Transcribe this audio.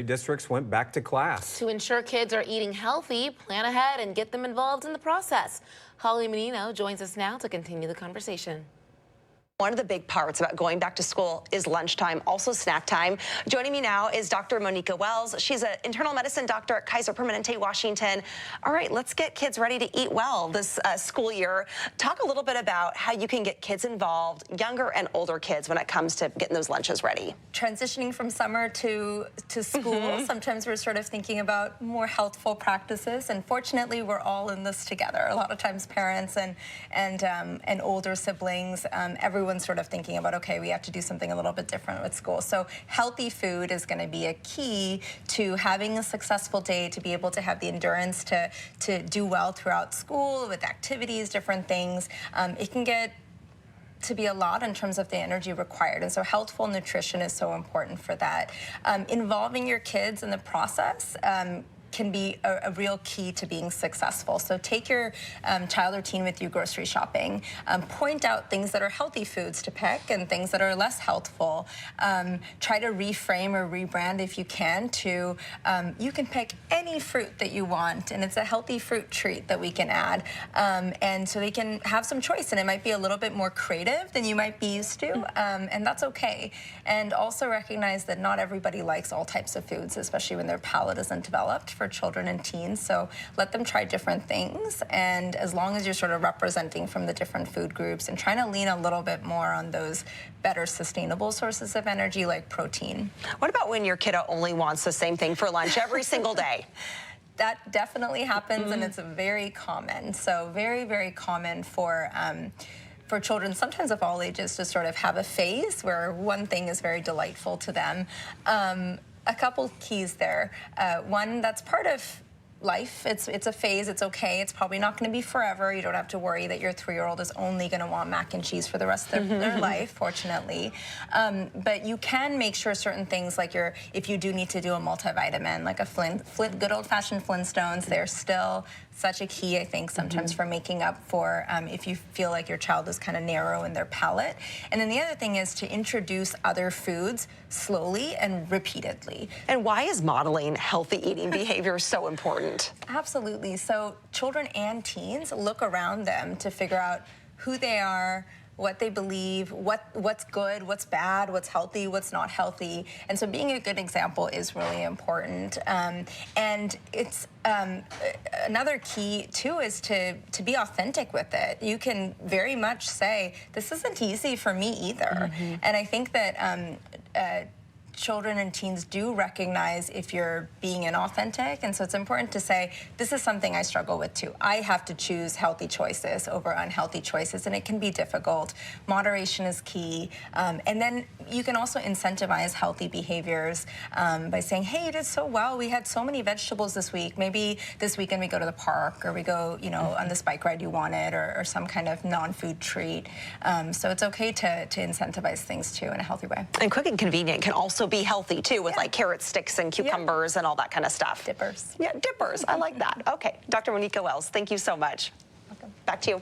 Districts went back to class. To ensure kids are eating healthy, plan ahead and get them involved in the process. Holly Menino joins us now to continue the conversation. One of the big parts about going back to school is lunchtime, also snack time. Joining me now is Dr. Monica Wells. She's an internal medicine doctor at Kaiser Permanente, Washington. All right, let's get kids ready to eat well this school year. Talk a little bit about how you can get kids involved, younger and older kids, when it comes to getting those lunches ready. Transitioning from summer to school, sometimes we're sort of thinking about more healthful practices, and fortunately we're all in this together. A lot of times parents and older siblings, everyone's sort of thinking about, okay, we have to do something a little bit different with school. So healthy food is going to be a key to having a successful day, to be able to have the endurance to do well throughout school with activities, different things. It can get to be a lot in terms of the energy required, and so healthful nutrition is so important for that. Involving your kids in the process can be a real key to being successful. So take your child or teen with you grocery shopping. Point out things that are healthy foods to pick and things that are less healthful. Try to reframe or rebrand if you can to, you can pick any fruit that you want, and it's a healthy fruit treat that we can add. And so they can have some choice, and it might be a little bit more creative than you might be used to, and that's okay. And also recognize that not everybody likes all types of foods, especially when their palate isn't developed for children and teens. So let them try different things, and as long as you're sort of representing from the different food groups and trying to lean a little bit more on those better sustainable sources of energy like protein. What about when your kiddo only wants the same thing for lunch every single day? That definitely happens, and it's very common. So very, very common for children, sometimes of all ages, to sort of have a phase where one thing is very delightful to them. A couple keys there. One, that's part of life. It's a phase. It's okay. It's probably not going to be forever. You don't have to worry that your 3-year-old is only going to want mac and cheese for the rest of their life, fortunately. But you can make sure certain things, like if you do need to do a multivitamin, like a good old-fashioned Flintstones, they're still such a key, I think, sometimes for making up for if you feel like your child is kind of narrow in their palate. And then the other thing is to introduce other foods slowly and repeatedly. And why is modeling healthy eating behavior so important? Absolutely. So children and teens look around them to figure out who they are, what they believe, what's good, what's bad, what's healthy, what's not healthy. And so being a good example is really important. And it's another key too is to be authentic with it. You can very much say, this isn't easy for me either. And I think that children and teens do recognize if you're being inauthentic, and so it's important to say, this is something I struggle with too. I have to choose healthy choices over unhealthy choices, and it can be difficult. Moderation is key, and then you can also incentivize healthy behaviors by saying, hey, you did so well. We had so many vegetables this week. Maybe this weekend we go to the park, or we go, on this bike ride you wanted, or some kind of non-food treat. So it's okay to incentivize things too in a healthy way. And quick and convenient can also be healthy too, with like carrot sticks and cucumbers and all that kind of stuff. Dippers. Yeah, dippers. I like that. Okay, Dr. Monica Wells, thank you so much. Welcome. Back to you.